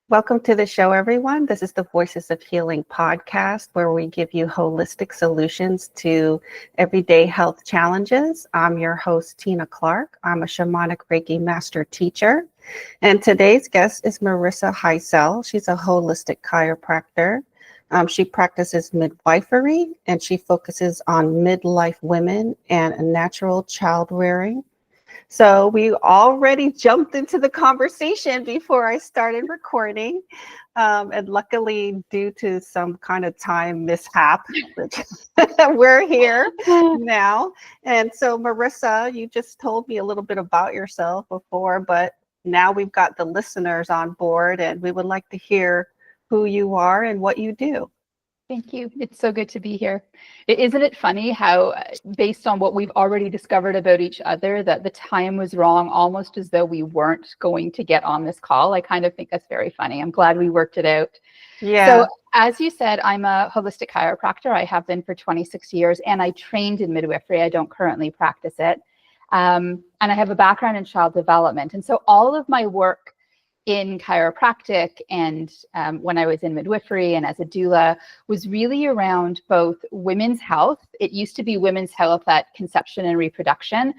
Welcome to the show, everyone. This is the Voices of Healing podcast, where we give you holistic solutions to everyday health challenges. I'm your host, Tina Clark. I'm a shamanic Reiki master teacher. And today's guest is Marissa Heisel. She's a holistic chiropractor. She practices midwifery, and she focuses on midlife women and natural child rearing. So we already jumped into the conversation before I started recording. And luckily, due to some kind of time mishap, we're here now. And so, Marissa, you just told me a little bit about yourself before, but now we've got the listeners on board, and we would like to hear who you are and what you do. Thank you. It's so good to be here. Isn't it funny how, based on what we've already discovered about each other, that the time was wrong, almost as though we weren't going to get on this call? I kind of think that's very funny. I'm glad we worked it out. Yeah. So as you said, I'm a holistic chiropractor. I have been for 26 years, and I trained in midwifery. I don't currently practice it. And I have a background in child development. And so all of my work in chiropractic and when I was in midwifery and as a doula was really around both women's health. It used to be women's health at conception and reproduction.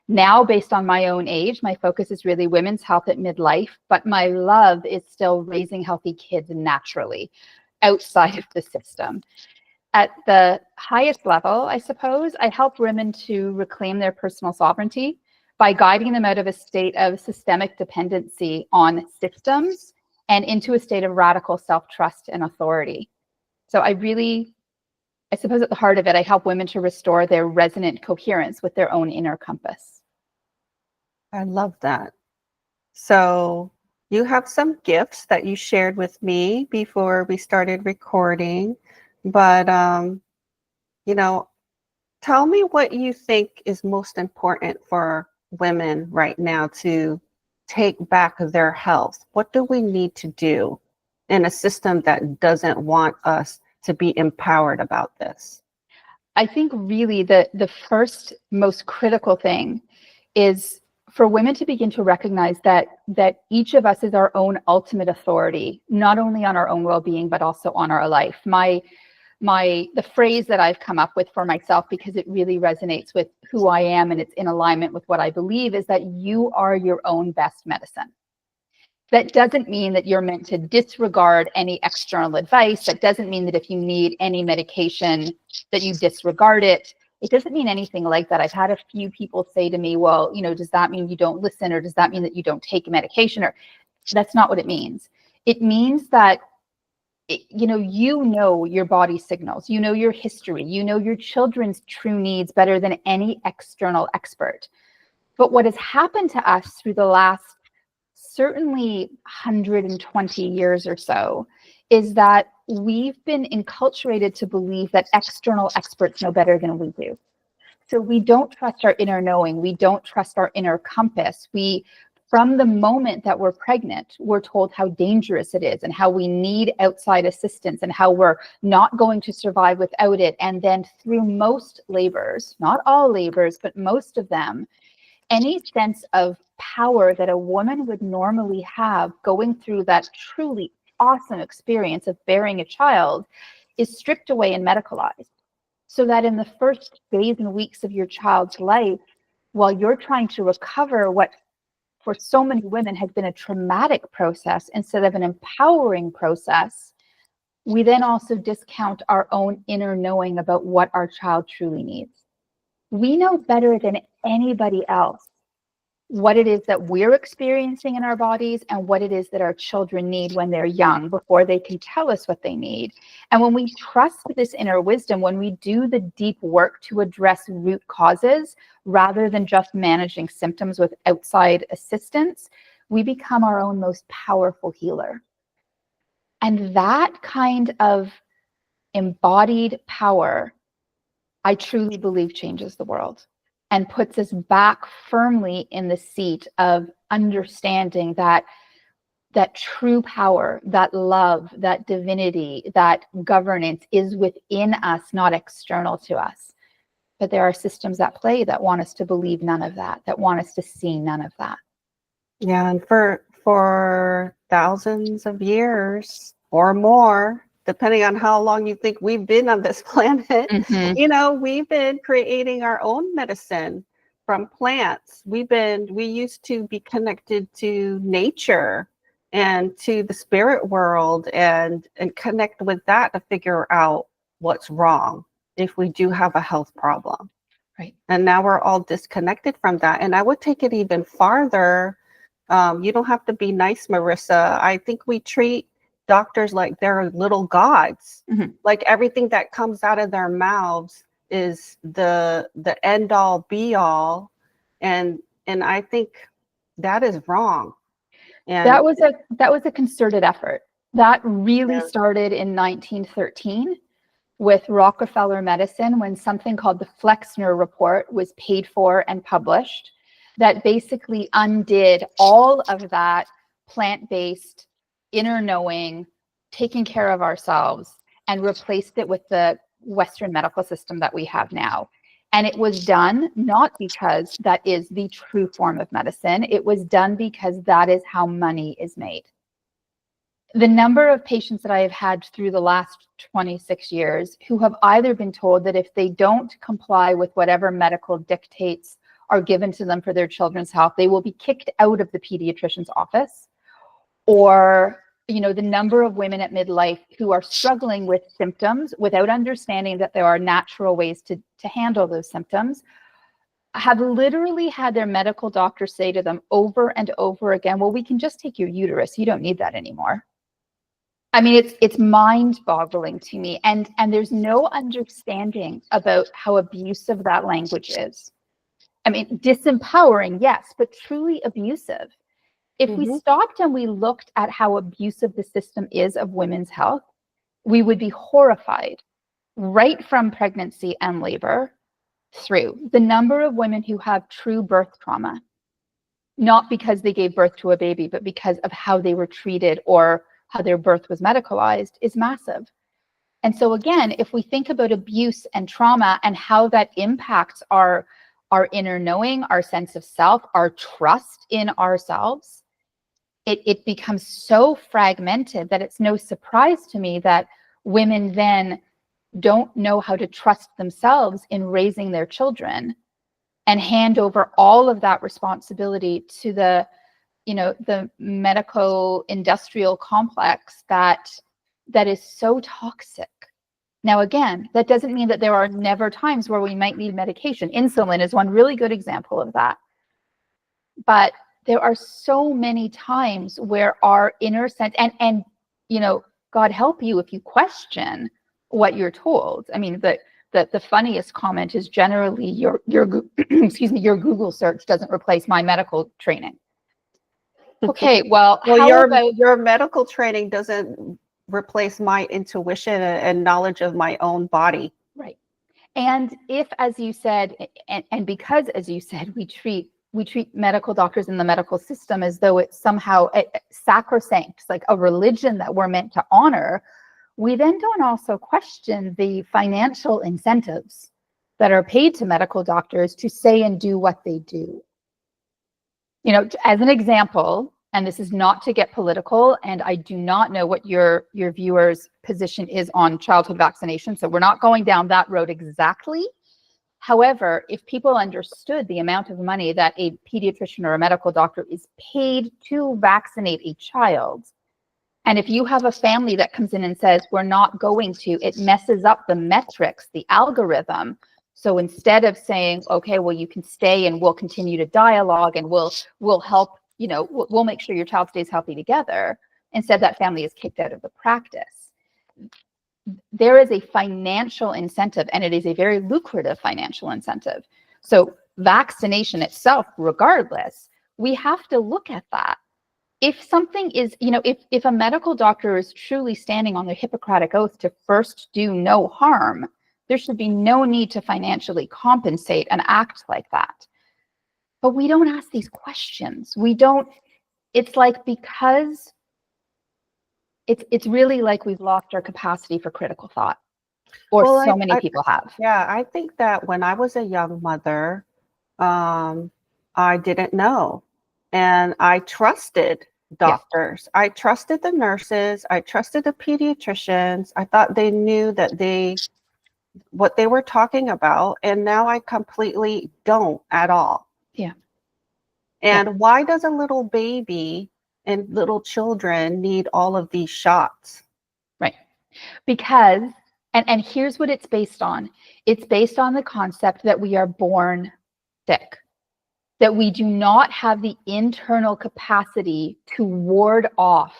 Now, based on my own age, my focus is really women's health at midlife, but my love is still raising healthy kids naturally outside of the system. At the highest level, I suppose, I help women to reclaim their personal sovereignty by guiding them out of a state of systemic dependency on systems and into a state of radical self-trust and authority. So I suppose at the heart of it, I help women to restore their resonant coherence with their own inner compass. I love that. So you have some gifts that you shared with me before we started recording, but, tell me what you think is most important for women right now to take back their health. What do we need to do in a system that doesn't want us to be empowered about this? I think really the first most critical thing is for women to begin to recognize that each of us is our own ultimate authority, not only on our own well-being, but also on our life. The phrase that I've come up with for myself, because it really resonates with who I am and it's in alignment with what I believe, is that you are your own best medicine. That doesn't mean that you're meant to disregard any external advice. That doesn't mean that if you need any medication that you disregard it. It doesn't mean anything like that. I've had a few people say to me, well, does that mean you don't listen, or does that mean that you don't take medication? Or that's not what it means. It means that you know your body signals, your history, your children's true needs better than any external expert. But what has happened to us through the last certainly 120 years or so is that we've been enculturated to believe that external experts know better than we do. So we don't trust our inner knowing. We don't trust our inner compass. From the moment that we're pregnant, we're told how dangerous it is and how we need outside assistance and how we're not going to survive without it. And then through most labors, not all labors, but most of them, any sense of power that a woman would normally have going through that truly awesome experience of bearing a child is stripped away and medicalized. So that in the first days and weeks of your child's life, while you're trying to recover what for so many women has been a traumatic process instead of an empowering process, we then also discount our own inner knowing about what our child truly needs. We know better than anybody else what it is that we're experiencing in our bodies and what it is that our children need when they're young before they can tell us what they need. And when we trust this inner wisdom, when we do the deep work to address root causes rather than just managing symptoms with outside assistance, we become our own most powerful healer. And that kind of embodied power, I truly believe, changes the world and puts us back firmly in the seat of understanding that true power, that love, that divinity, that governance is within us, not external to us. But there are systems at play that want us to believe none of that, that want us to see none of that. Yeah, and for for thousands of years or more, depending on how long you think we've been on this planet. Mhm. You know, we've been creating our own medicine from plants. We used to be connected to nature and to the spirit world and connect with that to figure out what's wrong if we do have a health problem. Right. And now we're all disconnected from that. And I would take it even farther. You don't have to be nice, Marissa. I think we treat doctors like they're little gods. Mhm. Like everything that comes out of their mouths is the end all be all. And I think that is wrong. And That was a concerted effort. That really yeah. started in 1913 with Rockefeller Medicine, when something called the Flexner Report was paid for and published, that basically undid all of that plant-based inner knowing, taking care of ourselves, and replaced it with the Western medical system that we have now. And it was done not because that is the true form of medicine. It was done because that is how money is made. The number of patients that I have had through the last 26 years who have either been told that if they don't comply with whatever medical dictates are given to them for their children's health, they will be kicked out of the pediatrician's office, or the number of women at midlife who are struggling with symptoms without understanding that there are natural ways to handle those symptoms, have literally had their medical doctor say to them over and over again, well, we can just take your uterus. You don't need that anymore. I mean, it's mind-boggling to me. And there's no understanding about how abusive that language is. I mean, disempowering, yes, but truly abusive. If we stopped and we looked at how abusive the system is of women's health, we would be horrified right from pregnancy and labor through. The number of women who have true birth trauma, not because they gave birth to a baby, but because of how they were treated or how their birth was medicalized, is massive. And so again, if we think about abuse and trauma and how that impacts our inner knowing, our sense of self, our trust in ourselves, it becomes so fragmented that it's no surprise to me that women then don't know how to trust themselves in raising their children and hand over all of that responsibility to the medical industrial complex that is so toxic. Now, again, that doesn't mean that there are never times where we might need medication. Insulin is one really good example of that. But there are so many times where our inner sense, and God help you if you question what you're told. I mean, the funniest comment is generally your excuse me, your Google search doesn't replace my medical training. Okay, well your medical training doesn't replace my intuition and knowledge of my own body. Right. And if, as you said, and because, as you said, we treat medical doctors in the medical system as though it's somehow sacrosanct, like a religion that we're meant to honor, we then don't also question the financial incentives that are paid to medical doctors to say and do what they do. As an example, and this is not to get political, and I do not know what your viewers' position is on childhood vaccination, so we're not going down that road exactly. However, if people understood the amount of money that a pediatrician or a medical doctor is paid to vaccinate a child, and if you have a family that comes in and says, we're not going to, it messes up the metrics, the algorithm. So instead of saying, okay, well, you can stay and we'll continue to dialogue and we'll help, we'll make sure your child stays healthy together, instead that family is kicked out of the practice. There is a financial incentive, and it is a very lucrative financial incentive. So vaccination itself, regardless, we have to look at that. If something is, if a medical doctor is truly standing on their Hippocratic oath to first do no harm, there should be no need to financially compensate and act like that. But we don't ask these questions. We don't, it's like, because it's really like we've lost our capacity for critical thought, or so many people have. Yeah, I think that when I was a young mother, I didn't know, and I trusted doctors. I trusted the nurses. I trusted the pediatricians. I thought they knew what they were talking about. And now I completely don't at all. Yeah. And why does a little baby and little children need all of these shots? Right. Because, and here's what it's based on. It's based on the concept that we are born sick, that we do not have the internal capacity to ward off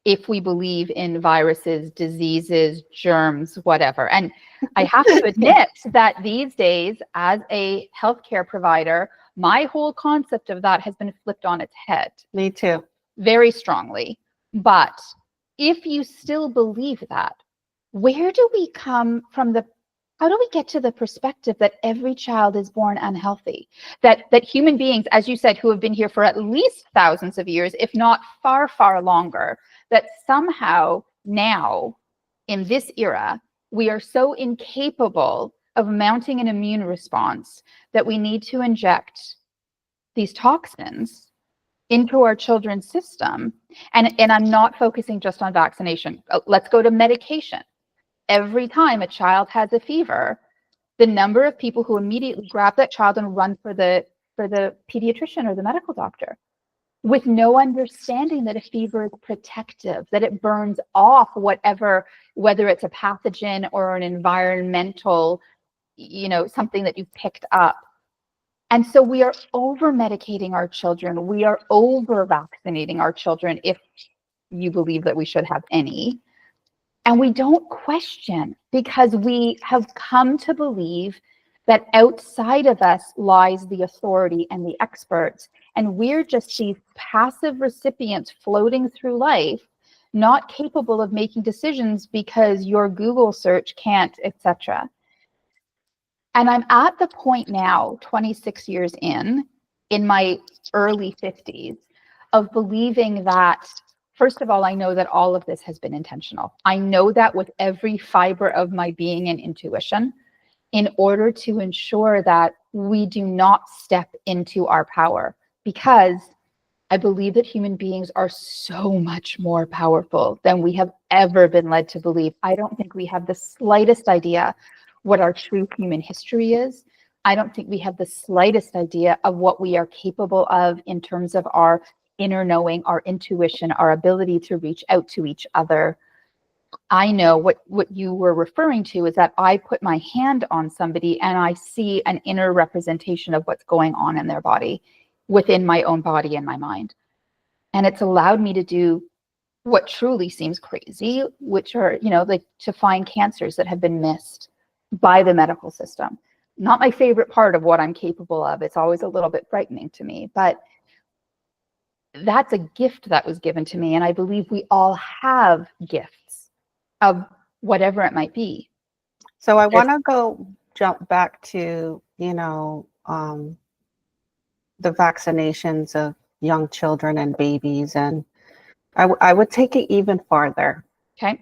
if we believe in viruses, diseases, germs, whatever. And I have to admit that these days, as a healthcare provider, my whole concept of that has been flipped on its head. Me too. Very strongly. But if you still believe that, where do we come from how do we get to the perspective that every child is born unhealthy? That human beings, as you said, who have been here for at least thousands of years, if not far, far longer, that somehow now, in this era, we are so incapable of mounting an immune response that we need to inject these toxins into our children's system. And I'm not focusing just on vaccination. Let's go to medication. Every time a child has a fever, the number of people who immediately grab that child and run for the pediatrician or the medical doctor, with no understanding that a fever is protective, that it burns off whatever, whether it's a pathogen or an environmental, something that you've picked up. And so we are over medicating our children. We are over vaccinating our children, if you believe that we should have any. And we don't question, because we have come to believe that outside of us lies the authority and the experts. And we're just these passive recipients floating through life, not capable of making decisions because your Google search can't, etc. And I'm at the point now, 26 years in my early 50s, of believing that, first of all, I know that all of this has been intentional. I know that with every fiber of my being and intuition, in order to ensure that we do not step into our power, because I believe that human beings are so much more powerful than we have ever been led to believe. I don't think we have the slightest idea what our true human history is. I don't think we have the slightest idea of what we are capable of in terms of our inner knowing, our intuition, our ability to reach out to each other. I know what you were referring to is that I put my hand on somebody and I see an inner representation of what's going on in their body, within my own body and my mind. And it's allowed me to do what truly seems crazy, which are, like to find cancers that have been missed by the medical system. Not my favorite part of what I'm capable of. It's always a little bit frightening to me, but that's a gift that was given to me. And I believe we all have gifts of whatever it might be. So I want to jump back to, the vaccinations of young children and babies. And I would take it even farther. Okay.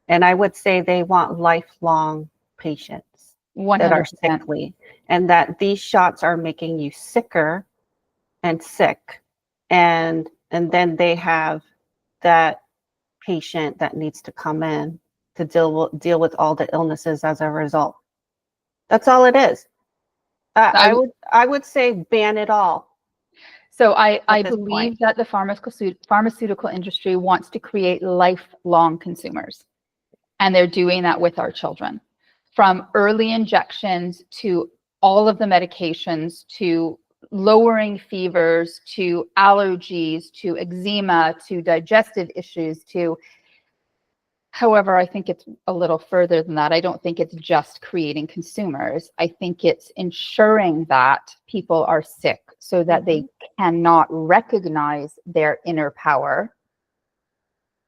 And I would say they want lifelong patients 100%. that are sickly, and that these shots are making you sicker and sick. And then they have that patient that needs to come in to deal with all the illnesses as a result. That's all it is. I would say ban it all. So I believe that the pharmaceutical industry wants to create lifelong consumers, and they're doing that with our children, from early injections to all of the medications, to lowering fevers, to allergies, to eczema, to digestive issues, to, however, I think it's a little further than that. I don't think it's just creating consumers. I think it's ensuring that people are sick so that they cannot recognize their inner power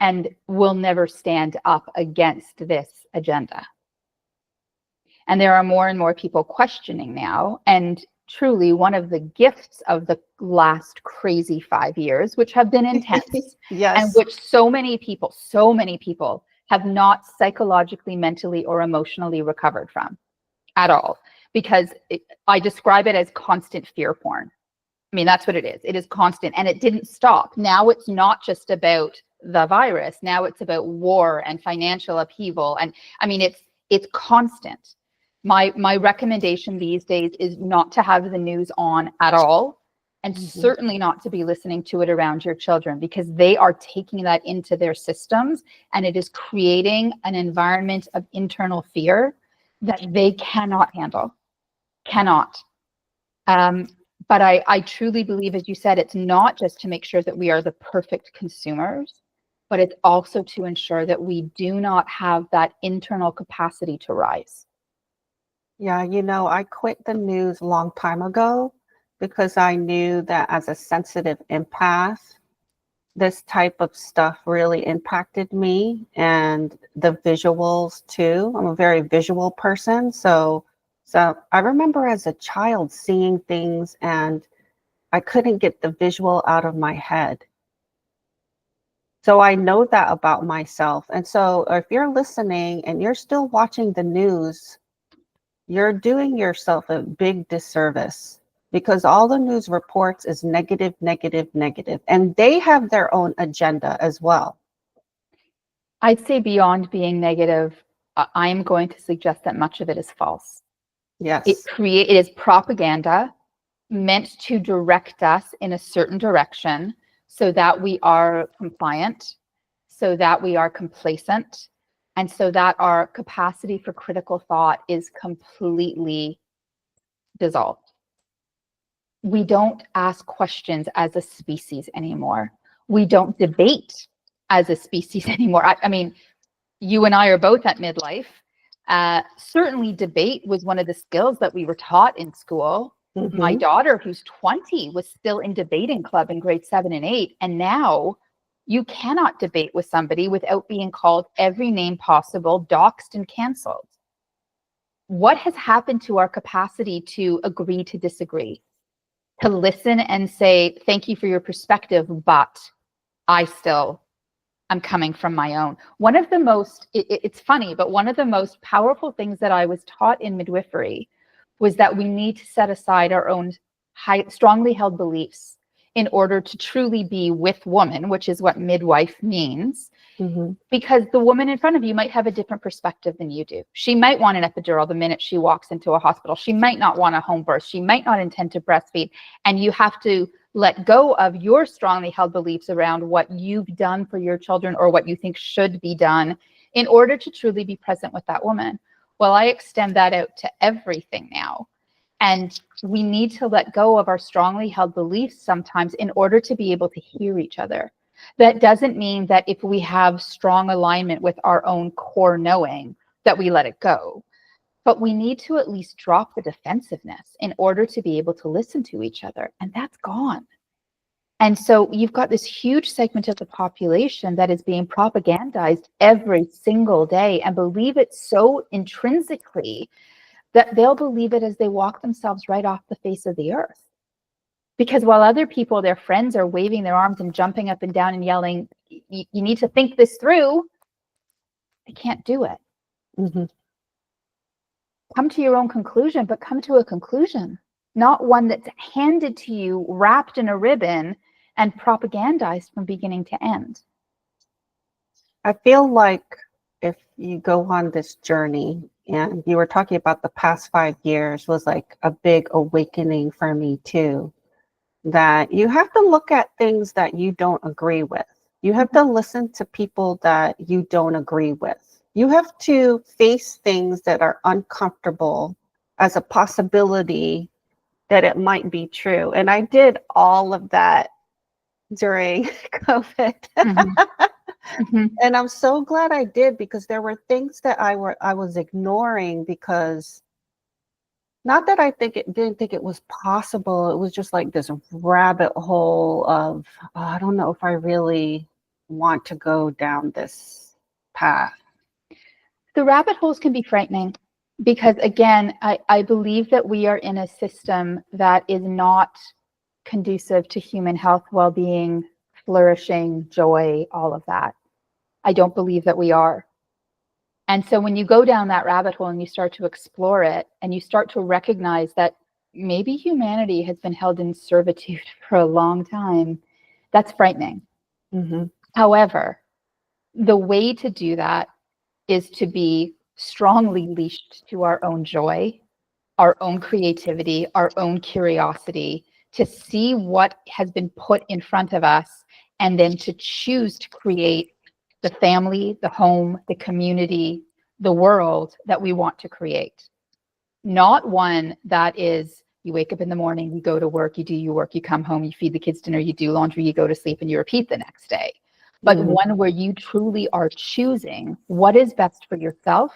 and will never stand up against this agenda. And there are more and more people questioning now. And truly, one of the gifts of the last crazy 5 years, which have been intense, yes, and which so many people have not psychologically, mentally, or emotionally recovered from at all, because I describe it as constant fear porn. I mean, that's what it is. It is constant, and it didn't stop. Now it's not just about the virus. Now it's about war and financial upheaval. And I mean, it's constant. My recommendation these days is not to have the news on at all, and certainly not to be listening to it around your children, because they are taking that into their systems, and it is creating an environment of internal fear that they cannot handle. Cannot. But I truly believe, as you said, it's not just to make sure that we are the perfect consumers, but it's also to ensure that we do not have that internal capacity to rise. Yeah, I quit the news a long time ago because I knew that as a sensitive empath, this type of stuff really impacted me, and the visuals too. I'm a very visual person. So I remember as a child seeing things and I couldn't get the visual out of my head. So I know that about myself. And so if you're listening and you're still watching the news, you're doing yourself a big disservice, because all the news reports is negative, negative, negative. And they have their own agenda as well. I'd say beyond being negative, I'm going to suggest that much of it is false. Yes. It is propaganda meant to direct us in a certain direction so that we are compliant, so that we are complacent, and so that our capacity for critical thought is completely dissolved. We don't ask questions as a species anymore. We don't debate as a species anymore. I mean, you and I are both at midlife. Certainly debate was one of the skills that we were taught in school. My daughter, who's 20, was still in debating club in grade 7 and 8. And now you cannot debate with somebody without being called every name possible, doxed and canceled. What has happened to our capacity to agree to disagree, to listen and say, thank you for your perspective, but I'm coming from my own. One of the most, it's funny, but one of the most powerful things that I was taught in midwifery was that we need to set aside our own strongly held beliefs in order to truly be with woman, which is what midwife means. Because the woman in front of you might have a different perspective than you do. She might want an epidural the minute she walks into a hospital. She might not want a home birth. She might not intend to breastfeed. And you have to let go of your strongly held beliefs around what you've done for your children or what you think should be done in order to truly be present with that woman. Well, I extend that out to everything now. And we need to let go of our strongly held beliefs sometimes in order to be able to hear each other. That doesn't mean that if we have strong alignment with our own core knowing that we let it go. But we need to at least drop the defensiveness in order to be able to listen to each other. And that's gone. And so you've got this huge segment of the population that is being propagandized every single day and believe it so intrinsically that they'll believe it as they walk themselves right off the face of the earth. Because while other people, their friends, are waving their arms and jumping up and down and yelling, you need to think this through, they can't do it. Come to your own conclusion, but come to a conclusion, not one that's handed to you, wrapped in a ribbon, and propagandized from beginning to end. I feel like if you go on this journey, and you were talking about the past 5 years was like a big awakening for me too, that you have to look at things that you don't agree with. You have to listen to people that you don't agree with. You have to face things that are uncomfortable as a possibility that it might be true. And I did all of that during COVID. And I'm so glad I did, because there were things that I was ignoring, because not that I didn't think it was possible. It was just like this rabbit hole of, I don't know if I really want to go down this path. The rabbit holes can be frightening because, again, I believe that we are in a system that is not conducive to human health, well-being, flourishing, joy, all of that. I don't believe that we are. And so when you go down that rabbit hole and you start to explore it and you start to recognize that maybe humanity has been held in servitude for a long time. That's frightening. Mm-hmm. However, the way to do that is to be strongly leashed to our own joy, our own creativity, our own curiosity, to see what has been put in front of us, and then to choose to create the family, the home, the community, the world that we want to create. Not one that is, you wake up in the morning, you go to work, you do your work, you come home, you feed the kids dinner, you do laundry, you go to sleep, and you repeat the next day. But Mm-hmm. one where you truly are choosing what is best for yourself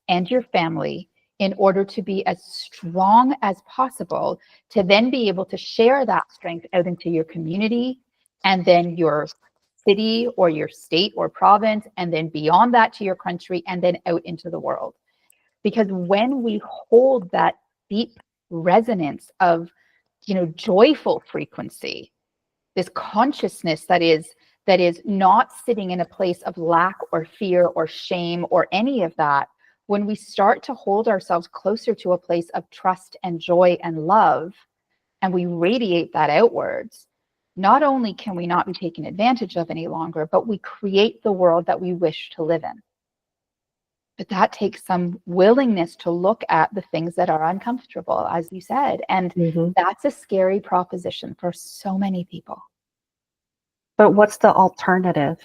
and your family in order to be as strong as possible, to then be able to share that strength out into your community, and then your city or your state or province, and then beyond that to your country, and then out into the world. Because when we hold that deep resonance of, joyful frequency, this consciousness that is not sitting in a place of lack or fear or shame or any of that, when we start to hold ourselves closer to a place of trust and joy and love, and we radiate that outwards, not only can we not be taken advantage of any longer, but we create the world that we wish to live in. But that takes some willingness to look at the things that are uncomfortable, as you said. And Mm-hmm. that's a scary proposition for so many people. But what's the alternative?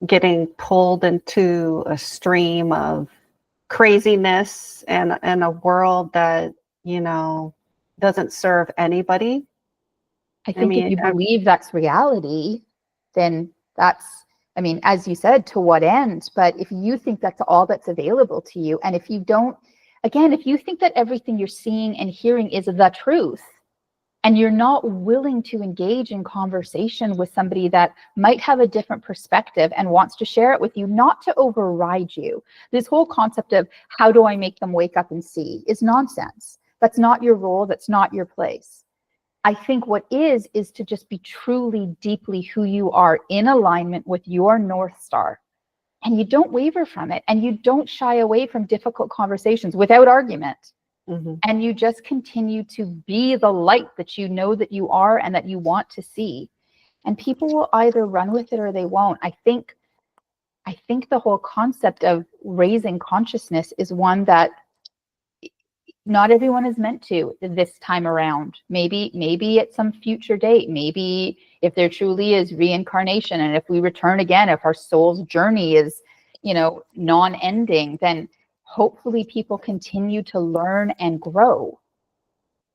Getting pulled into a stream of craziness and a world that, doesn't serve anybody. I think if you believe that's reality, then as you said, to what end? But if you think that's all that's available to you, and if you don't, again, if you think that everything you're seeing and hearing is the truth, and you're not willing to engage in conversation with somebody that might have a different perspective and wants to share it with you, not to override you. This whole concept of how do I make them wake up and see is nonsense. That's not your role. That's not your place. I think what is to just be truly, deeply who you are, in alignment with your North Star. And you don't waver from it, and you don't shy away from difficult conversations without argument. Mm-hmm. And you just continue to be the light that you know that you are and that you want to see. And people will either run with it or they won't. I think the whole concept of raising consciousness is one that not everyone is meant to this time around. Maybe at some future date, maybe if there truly is reincarnation, and if we return again, if our soul's journey is, non-ending, then hopefully people continue to learn and grow.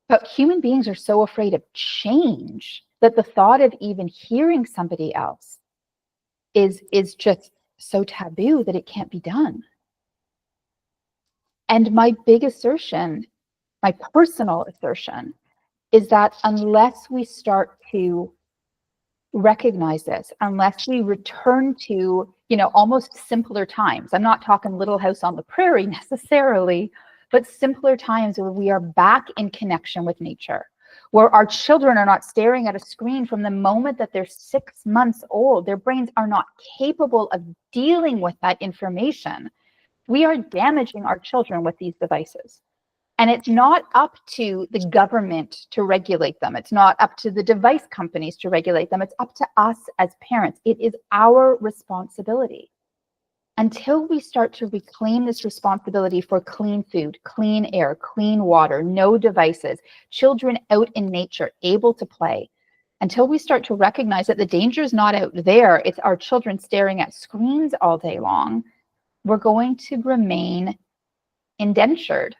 But human beings are so afraid of change that the thought of even hearing somebody else is just so taboo that it can't be done. And my big assertion, my personal assertion, is that unless we start to recognize this, unless we return to, almost simpler times, I'm not talking Little House on the Prairie necessarily, but simpler times where we are back in connection with nature, where our children are not staring at a screen from the moment that they're 6 months old. Their brains are not capable of dealing with that information. We are damaging our children with these devices. And it's not up to the government to regulate them. It's not up to the device companies to regulate them. It's up to us as parents. It is our responsibility. Until we start to reclaim this responsibility for clean food, clean air, clean water, no devices, children out in nature, able to play, until we start to recognize that the danger is not out there, it's our children staring at screens all day long, we're going to remain indentured.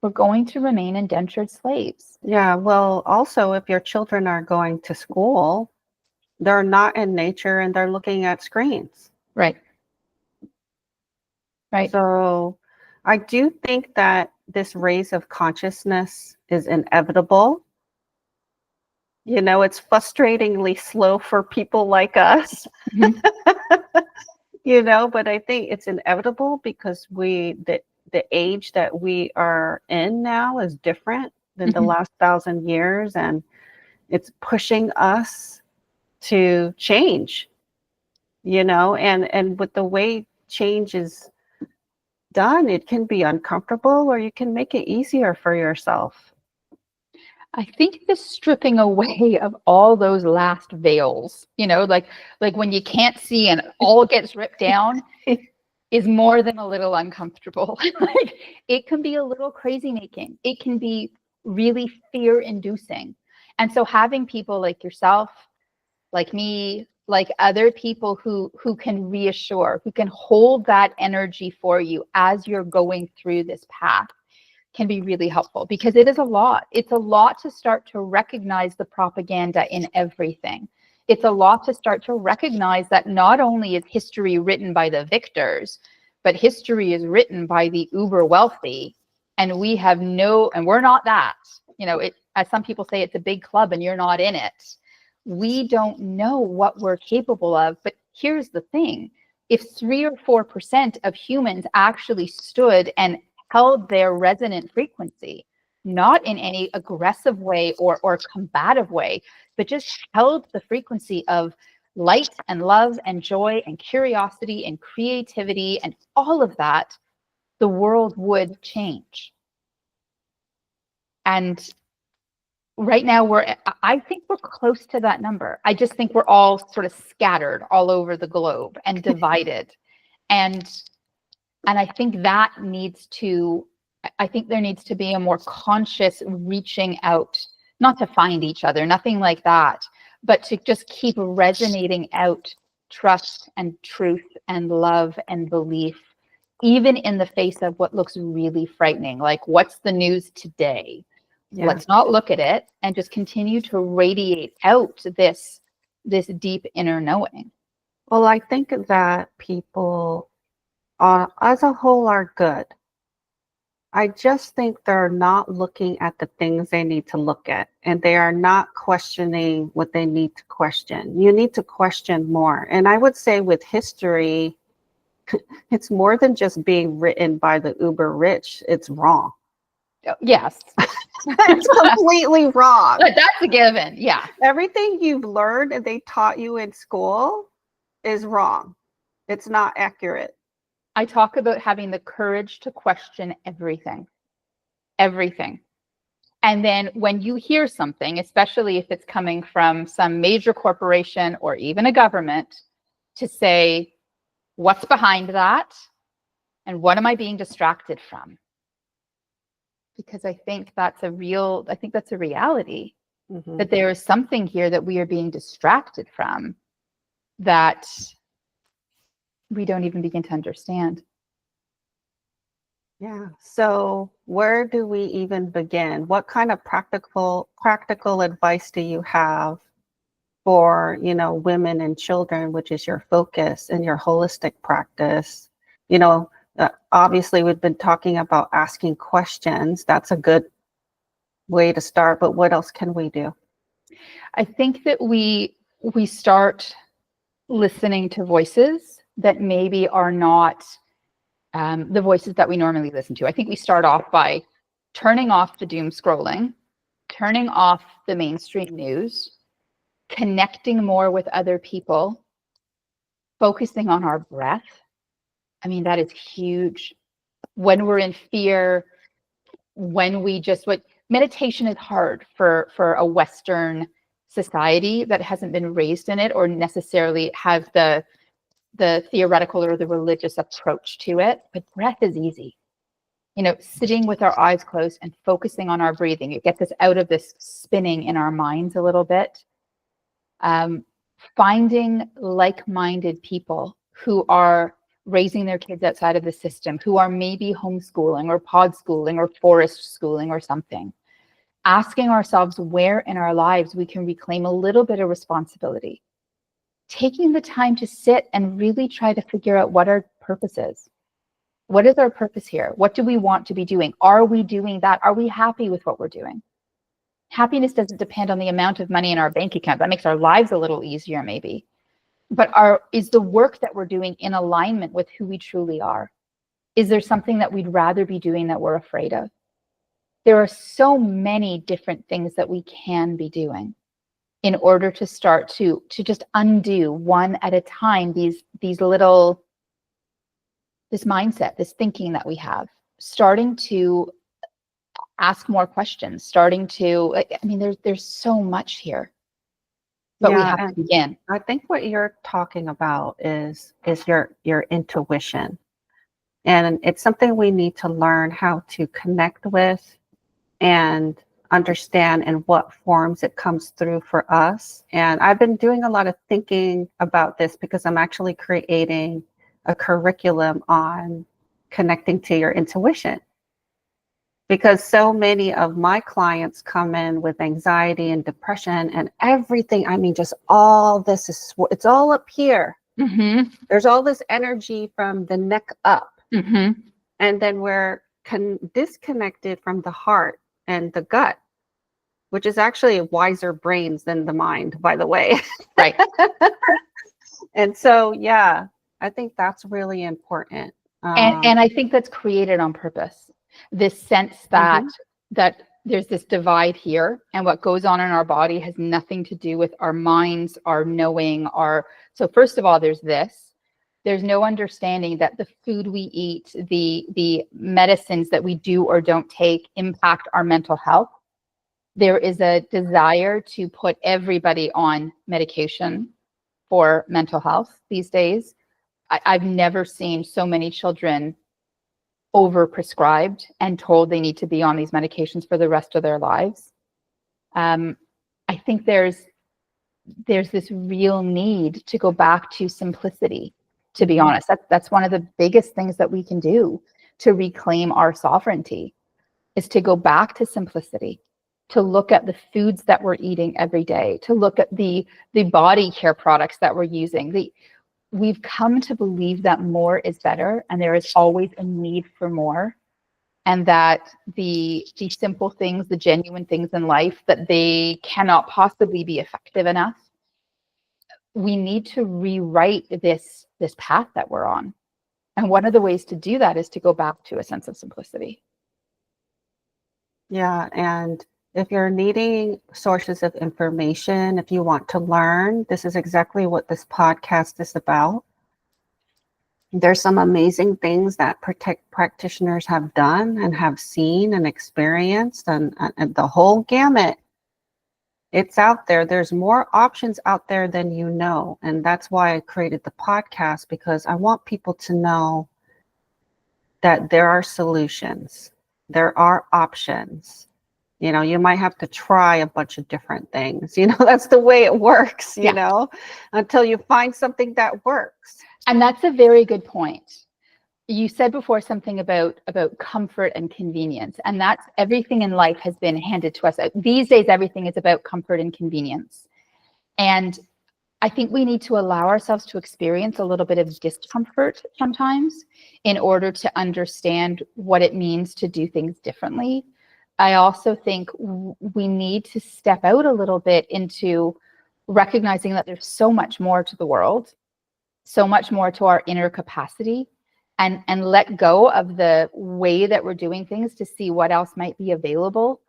We're going to remain indentured slaves. Yeah, well, also, if your children are going to school, they're not in nature and they're looking at screens. Right. Right. So I do think that this raise of consciousness is inevitable. It's frustratingly slow for people like us, Mhm. but I think it's inevitable because the age that we are in now is different than the Mhm. last 1,000 years, and it's pushing us to change, and with the way change is done, it can be uncomfortable or you can make it easier for yourself. I think the stripping away of all those last veils, like when you can't see and all gets ripped down is more than a little uncomfortable. Like, it can be a little crazy making. It can be really fear inducing. And so having people like yourself, like me, like other people who can reassure, who can hold that energy for you as you're going through this path, can be really helpful, because it is a lot. It's a lot to start to recognize the propaganda in everything. It's a lot to start to recognize that not only is history written by the victors, but history is written by the uber wealthy, and we're not that. As some people say, it's a big club and you're not in it. We don't know what we're capable of. But here's the thing: if 3 or 4% of humans actually stood and held their resonant frequency, not in any aggressive way or combative way, but just held the frequency of light and love and joy and curiosity and creativity and all of that, the world would change. And right now I think we're close to that number. I just think we're all sort of scattered all over the globe and divided. And I think there needs to be a more conscious reaching out, not to find each other, nothing like that, but to just keep resonating out trust and truth and love and belief, even in the face of what looks really frightening. Like, what's the news today? Yeah. Let's not look at it and just continue to radiate out this deep inner knowing. Well, I think that people as a whole are good. I just think they're not looking at the things they need to look at, and they are not questioning what they need to question. You need to question more. And I would say with history, it's more than just being written by the uber rich. It's wrong. Yes. It's completely wrong. But that's a given. Yeah. Everything you've learned and they taught you in school is wrong. It's not accurate. I talk about having the courage to question everything. And then when you hear something, especially if it's coming from some major corporation or even a government, to say, what's behind that? And what am I being distracted from? Because I think that's a reality, mm-hmm. that there is something here that we are being distracted from that we don't even begin to understand. Yeah. So where do we even begin? What kind of practical advice do you have for, women and children, which is your focus in your holistic practice? Obviously we've been talking about asking questions. That's a good way to start, but what else can we do? I think that we start listening to voices that maybe are not the voices that we normally listen to. I think we start off by turning off the doom scrolling, turning off the mainstream news, connecting more with other people, focusing on our breath. I mean, that is huge. When we're in fear, meditation is hard for a Western society that hasn't been raised in it or necessarily have the theoretical or the religious approach to it, but breath is easy. Sitting with our eyes closed and focusing on our breathing, it gets us out of this spinning in our minds a little bit. Finding like-minded people who are raising their kids outside of the system, who are maybe homeschooling or pod schooling or forest schooling or something. Asking ourselves where in our lives we can reclaim a little bit of responsibility. Taking the time to sit and really try to figure out what our purpose is. What is our purpose here? What do we want to be doing? Are we doing that? Are we happy with what we're doing? Happiness doesn't depend on the amount of money in our bank account. That makes our lives a little easier, maybe. But is the work that we're doing in alignment with who we truly are? Is there something that we'd rather be doing that we're afraid of? There are so many different things that we can be doing in order to start to just undo one at a time this mindset, this thinking that we have, starting to ask more questions, starting to, I mean, there's so much here, but we have to begin. I think what you're talking about is your intuition. And it's something we need to learn how to connect with and understand in what forms it comes through for us. And I've been doing a lot of thinking about this because I'm actually creating a curriculum on connecting to your intuition. Because so many of my clients come in with anxiety and depression and everything. I mean, just all this it's all up here. Mm-hmm. There's all this energy from the neck up. Mm-hmm. And then we're disconnected from the heart and the gut, which is actually wiser brains than the mind, by the way. Right. And so, yeah, I think that's really important. And I think that's created on purpose. This sense that that there's this divide here, and what goes on in our body has nothing to do with our minds, our knowing, so first of all, there's no understanding that the food we eat, the medicines that we do or don't take impact our mental health. There is a desire to put everybody on medication for mental health these days. I've never seen so many children overprescribed and told they need to be on these medications for the rest of their lives. I think there's this real need to go back to simplicity, to be honest. That's one of the biggest things that we can do to reclaim our sovereignty, is to go back to simplicity, to look at the foods that we're eating every day, to look at the body care products that we're using. We've come to believe that more is better, and there is always a need for more, and that the simple things, the genuine things in life, that they cannot possibly be effective enough. We need to rewrite this path that we're on. And one of the ways to do that is to go back to a sense of simplicity. Yeah, and if you're needing sources of information, if you want to learn, this is exactly what this podcast is about. There's some amazing things that practitioners have done and have seen and experienced, and the whole gamut. It's out there. There's more options out there than you know. And that's why I created the podcast, because I want people to know that there are solutions. There are options. You know, you might have to try a bunch of different things. You know, that's the way it works, you know, until you find something that works. And that's a very good point. You said before something about comfort and convenience, and that's everything in life has been handed to us. These days, everything is about comfort and convenience. And I think we need to allow ourselves to experience a little bit of discomfort sometimes in order to understand what it means to do things differently. I also think we need to step out a little bit into recognizing that there's so much more to the world, so much more to our inner capacity, and let go of the way that we're doing things to see what else might be available,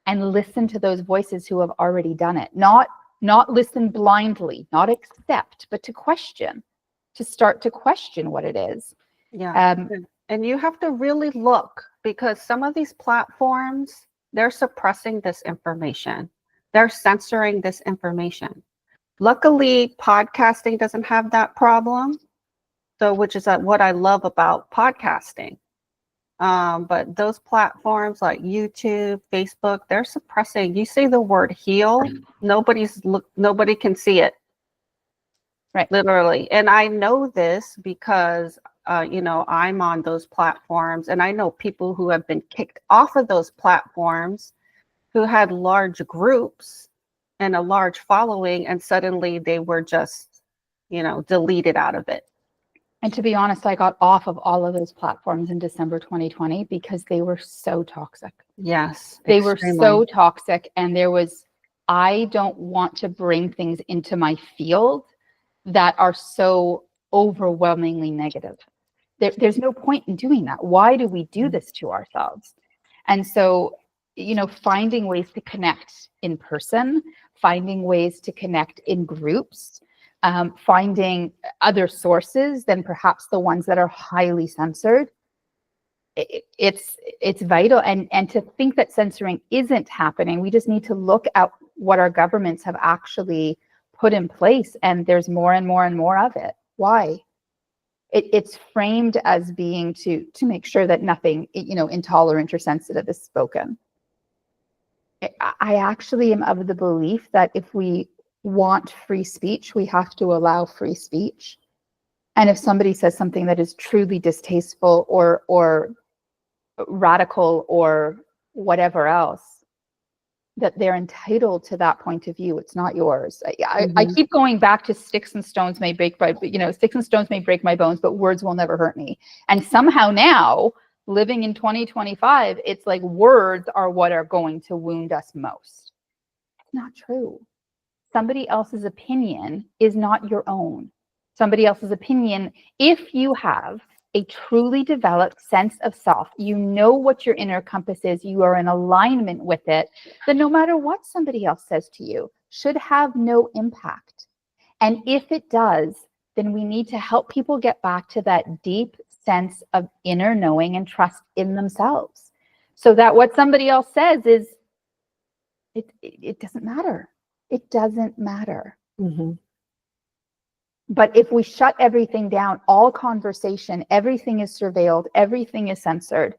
and listen to those voices who have already done it. Not listen blindly, not accept, but to question, to start to question what it is. Yeah. And you have to really look, because some of these platforms, they're suppressing this information. They're censoring this information. Luckily, podcasting doesn't have that problem. So, which is what I love about podcasting. But those platforms like YouTube, Facebook, they're suppressing. You say the word heal, nobody can see it. Right. Literally. And I know this because, you know, I'm on those platforms, and I know people who have been kicked off of those platforms who had large groups and a large following, and suddenly they were just, you know, deleted out of it. And to be honest, I got off of all of those platforms in December 2020 because they were so toxic. Yes. They were so toxic. And I don't want to bring things into my field that are so overwhelmingly negative. There's no point in doing that. Why do we do this to ourselves? And so, you know, finding ways to connect in person, finding ways to connect in groups, finding other sources than perhaps the ones that are highly censored, it's vital. And to think that censoring isn't happening, we just need to look at what our governments have actually put in place, and there's more and more and more of it. Why? It's framed as being to make sure that nothing, intolerant or sensitive is spoken. I actually am of the belief that if we want free speech, we have to allow free speech. And if somebody says something that is truly distasteful or radical or whatever else, that they're entitled to that point of view. It's not yours. I keep going back to sticks and stones may break my bones, but words will never hurt me. And somehow now, living in 2025, it's like words are what are going to wound us most. It's not true. Somebody else's opinion is not your own. Somebody else's opinion, if you have a truly developed sense of self, you know what your inner compass is, you are in alignment with it, then no matter what somebody else says to you should have no impact. And if it does, then we need to help people get back to that deep sense of inner knowing and trust in themselves, so that what somebody else says is, it doesn't matter. It doesn't matter. Mm-hmm. But if we shut everything down, all conversation, everything is surveilled, everything is censored,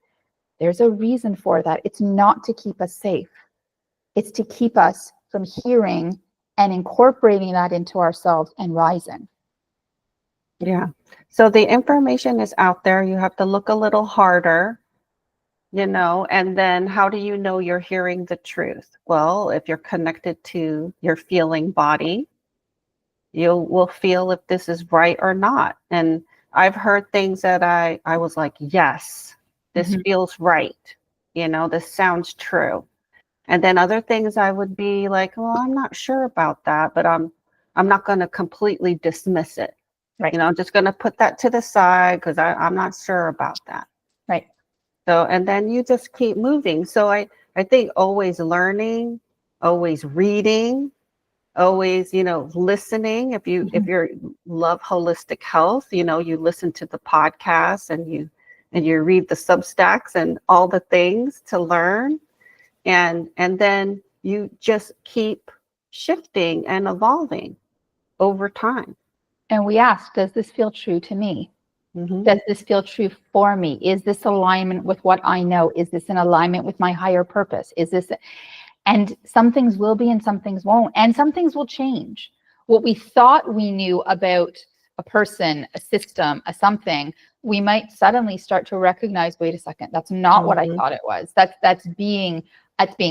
there's a reason for that. It's not to keep us safe. It's to keep us from hearing and incorporating that into ourselves and rising. Yeah. So the information is out there. You have to look a little harder, and then how do you know you're hearing the truth? Well, if you're connected to your feeling body, you will feel if this is right or not. And I've heard things that I was like, yes, this feels right. This sounds true. And then other things I would be like, well, I'm not sure about that, but I'm not going to completely dismiss it. Right. I'm just going to put that to the side because I'm not sure about that. Right. So, and then you just keep moving. So I think always learning, always reading, always, listening. If you love holistic health, you listen to the podcasts and you read the Substacks and all the things to learn. And then you just keep shifting and evolving over time. And we ask, does this feel true to me? Mm-hmm. Does this feel true for me? Is this alignment with what I know? Is this in alignment with my higher purpose? And some things will be and some things won't. And some things will change. What we thought we knew about a person, a system, a something, we might suddenly start to recognize, wait a second, that's not what I thought it was. That's being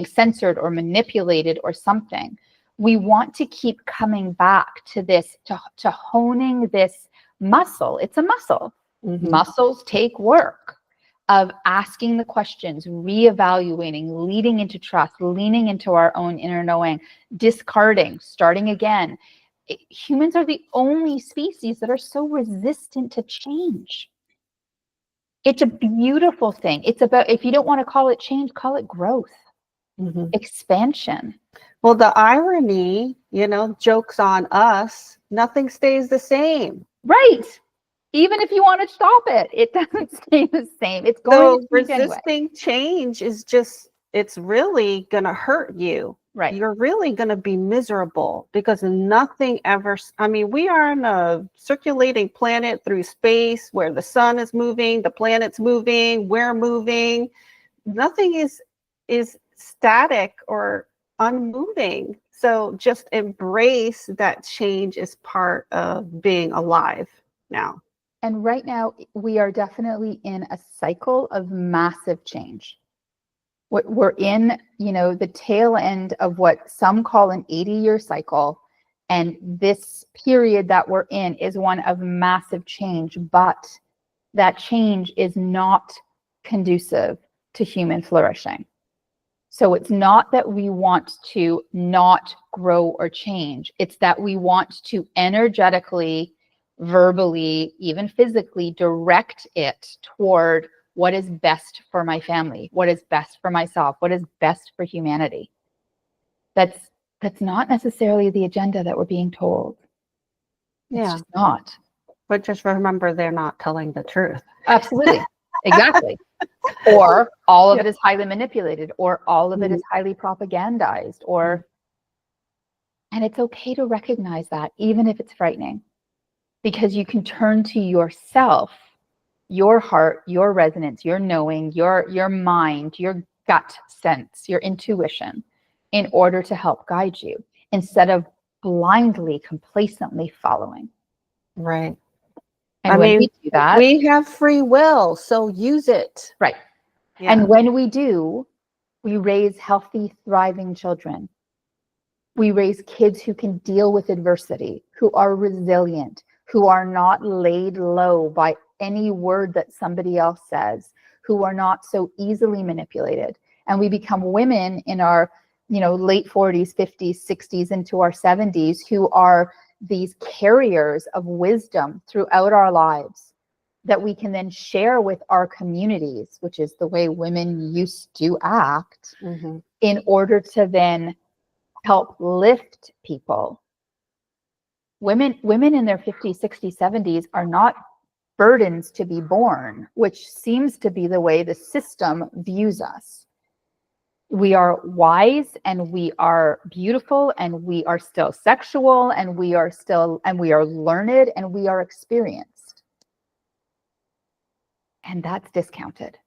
censored or manipulated or something. We want to keep coming back to this, to honing this muscle. It's a muscle. Mm-hmm. Muscles take work of asking the questions, reevaluating, leading into trust, leaning into our own inner knowing, discarding, starting again. Humans are the only species that are so resistant to change. It's a beautiful thing. It's about, if you don't want to call it change, call it growth, expansion. Well, the irony, joke's on us, nothing stays the same. Right. Even if you want to stop it, it doesn't stay the same. It's going to change resisting anyway. Change is just, it's really going to hurt you. Right. You're really going to be miserable because nothing ever, we are on a circulating planet through space where the sun is moving, the planet's moving, we're moving. Nothing is static or unmoving. So just embrace that change is part of being alive now. And right now, we are definitely in a cycle of massive change. We're in, the tail end of what some call an 80-year cycle. And this period that we're in is one of massive change, but that change is not conducive to human flourishing. So it's not that we want to not grow or change. It's that we want to energetically, verbally, even physically direct it toward what is best for my family, what is best for myself, what is best for humanity. That's not necessarily the agenda that we're being told. It's just not. But just remember, they're not telling the truth. Absolutely. Exactly. or all of it is highly manipulated, or all of it is highly propagandized, or, and it's okay to recognize that, even if it's frightening, because you can turn to yourself, your heart, your resonance, your knowing, your mind, your gut sense, your intuition, in order to help guide you, instead of blindly, complacently following. Right. And when we do that, we have free will, so use it. Right. Yeah. And when we do, we raise healthy, thriving children. We raise kids who can deal with adversity, who are resilient, who are not laid low by any word that somebody else says, who are not so easily manipulated. And we become women in our, late 40s, 50s, 60s, into our 70s, who are these carriers of wisdom throughout our lives that we can then share with our communities, which is the way women used to act, in order to then help lift people. Women in their 50s, 60s, 70s are not burdens to be borne, which seems to be the way the system views us. We are wise, and we are beautiful, and we are still sexual, and we are learned, and we are experienced. And that's discounted.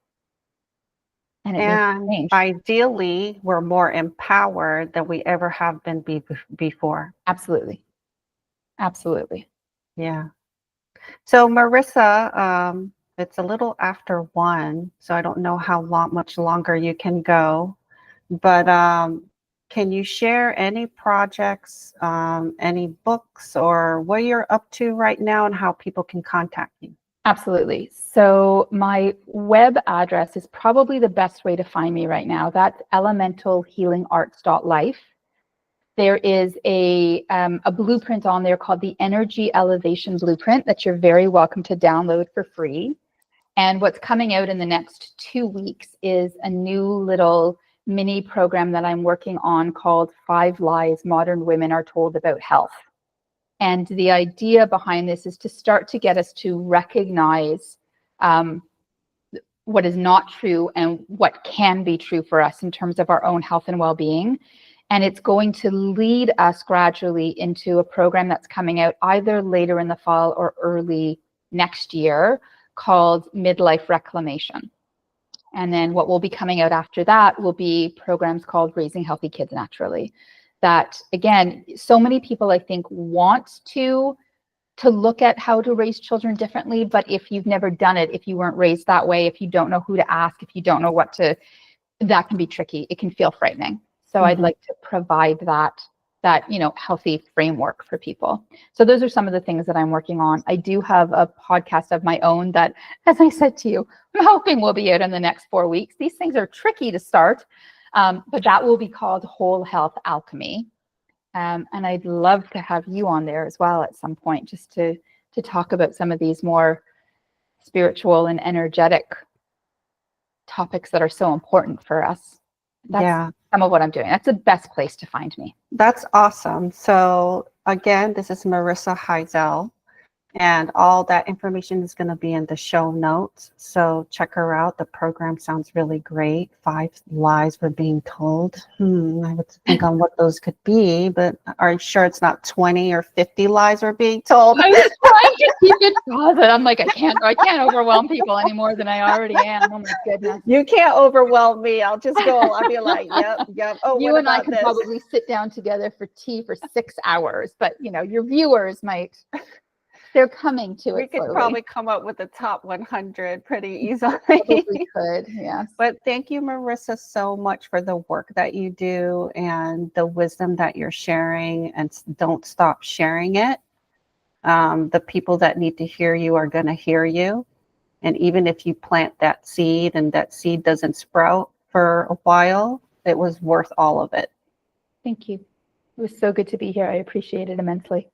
And ideally, we're more empowered than we ever have been before. Absolutely. Absolutely. Yeah. So Marissa, it's a little after 1, so I don't know how much longer you can go, but can you share any projects, any books, or what you're up to right now and how people can contact you? Absolutely. So my web address is probably the best way to find me right now. That's elementalhealingarts.life. There is a blueprint on there called the Energy Elevation Blueprint that you're very welcome to download for free. And what's coming out in the next 2 weeks is a new little mini program that I'm working on called 5 Lies Modern Women Are Told About Health. And the idea behind this is to start to get us to recognize what is not true and what can be true for us in terms of our own health and well-being. And it's going to lead us gradually into a program that's coming out either later in the fall or early next year called Midlife Reclamation. And then what will be coming out after that will be programs called Raising Healthy Kids Naturally. That, again, so many people, I think, want to look at how to raise children differently. But if you've never done it, if you weren't raised that way, if you don't know who to ask, if you don't know that can be tricky. It can feel frightening. So I'd like to provide that healthy framework for people. So those are some of the things that I'm working on. I do have a podcast of my own that, as I said to you, I'm hoping will be out in the next 4 weeks. These things are tricky to start, but that will be called Whole Health Alchemy. And I'd love to have you on there as well at some point, just to talk about some of these more spiritual and energetic topics that are so important for us. That's some of what I'm doing. That's the best place to find me. That's awesome. So again, this is Marissa Heisel, and all that information is going to be in the show notes. So check her out. The program sounds really great. 5 lies we're being told. I would think on what those could be, but are you sure it's not 20 or 50 lies we're being told? I was trying to keep it positive. I'm like, I can't overwhelm people any more than I already am. Oh my goodness. You can't overwhelm me. I'll be like, yep. Oh, you and I can probably sit down together for tea for 6 hours, but your viewers they're coming to it. We could probably come up with the top 100 pretty easily. We could, yes. But thank you, Marissa, so much for the work that you do and the wisdom that you're sharing, and don't stop sharing it. The people that need to hear you are going to hear you. And even if you plant that seed and that seed doesn't sprout for a while, it was worth all of it. Thank you. It was so good to be here. I appreciate it immensely.